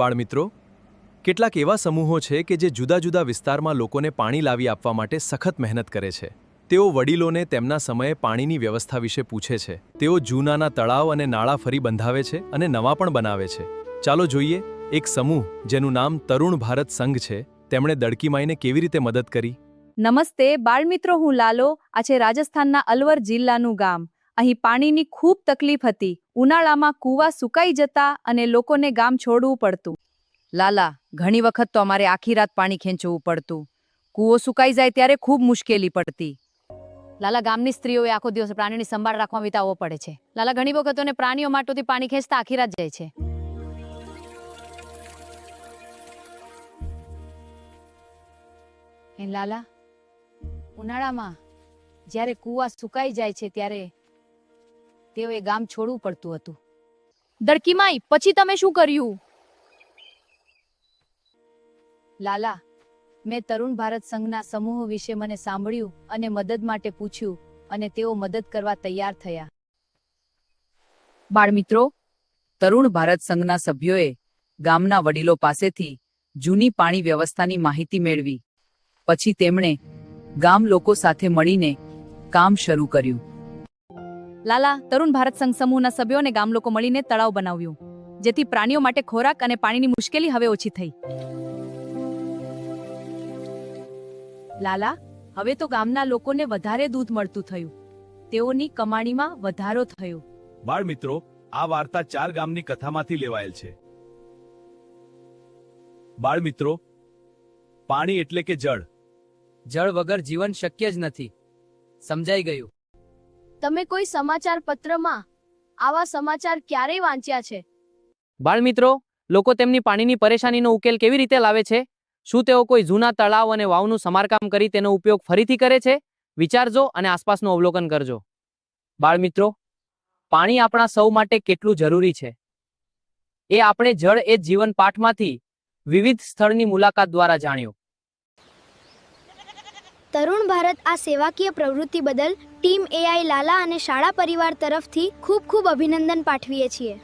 બાળમિત્રો, કેટલાક એવા સમૂહો છે કે જે જુદા જુદા વિસ્તારમાં લોકોને પાણી લાવી આપવા માટે સખત મહેનત કરે છે. તેઓ વડીલોને તેમના સમયે પાણીની વ્યવસ્થા વિશે પૂછે છે. તેઓ જૂનાના તળાવ અને નાળા ફરી બંધાવે છે અને નવા પણ બનાવે છે. ચાલો જોઈએ એક સમૂહ જેનું નામ તરુણ ભારત સંઘ છે, તેમણે દડકી માઈને કેવી રીતે મદદ કરી. નમસ્તે બાળમિત્રો, હું લાલો. આ છે રાજસ્થાનના અલવર જિલ્લાનું ગામ. અહીં પાણીની ખૂબ તકલીફ હતી. ઉનાળામાં કૂવા સુકાઈ જતા અને લોકોને ગામ છોડવું પડતું. લાલા, ઘણી વખત તો અમારે આખી રાત પાણી ખેંચવું પડતું. કૂવો સુકાઈ જાય ત્યારે ખૂબ મુશ્કેલી પડતી. લાલા, ગામની સ્ત્રીઓએ આખો દિવસ પ્રાણીની સંભાળ રાખવા વિતાવવો પડે છે. લાલા, ઘણી વખત પ્રાણીઓ માટોથી પાણી ખેંચતા આખી રાત જાય છે. લાલા, ઉનાળામાં જ્યારે કૂવા સુકાઈ જાય છે ત્યારે તેઓએ ગામ છોડવું પડતું હતું. દડકીમાઈ, પછી તમે શું કર્યું? લાલા, મેં તરુણ ભારત સંઘના સમૂહ વિશે મને સાંભળ્યું અને મદદ માટે પૂછ્યું અને તેઓ મદદ કરવા તૈયાર થયા. બાળમિત્રો, તરુણ ભારત સંઘના સભ્યોએ ગામના વડીલો પાસેથી જૂની પાણી વ્યવસ્થાની માહિતી મેળવી. પછી તેમણે ગામ લોકો સાથે મળીને કામ શરૂ કર્યું. લાલા, તરુણ ભારત સંઘ સમૂહના સભ્યોને ગામ લોકો મળીને તળાવ બનાવ્યું, જેથી પ્રાણીઓ માટે ખોરાક અને પાણીની મુશ્કેલી હવે ઓછી થઈ. લાલા, હવે તો ગામના લોકોને વધારે દૂધ મળતું થયું. તેઓની કમાણીમાં વધારો થયો. બાળમિત્રો, આ વાર્તા 4 ગામની કથામાંથી લેવાયેલ છે. બાળમિત્રો, પાણી એટલે કે જળ. જળ વગર જીવન શક્ય જ નથી. સમજાઈ ગયું? તમે કોઈ સમાચાર પત્રમાં આવા સમાચાર ક્યારેય વાંચ્યા છે? બાળમિત્રો, લોકો તેમની પાણીની પરેશાનીનો ઉકેલ કેવી રીતે લાવે છે? શું તેઓ કોઈ જૂના તળાવ અને વાવનું સમારકામ કરી તેનો ઉપયોગ ફરીથી કરે છે? વિચારજો અને આસપાસનું અવલોકન કરજો. બાળમિત્રો, પાણી આપણા સૌ માટે કેટલું જરૂરી છે એ આપણે જળ એ જીવન પાઠમાંથી વિવિધ સ્થળની મુલાકાત દ્વારા જાણ્યું. તરુણ ભારત આ સેવાકીય પ્રવૃત્તિ બદલ ટીમ એઆઈ લાલા અને શાળા પરિવાર તરફથી ખૂબ ખૂબ અભિનંદન પાઠવીએ છીએ.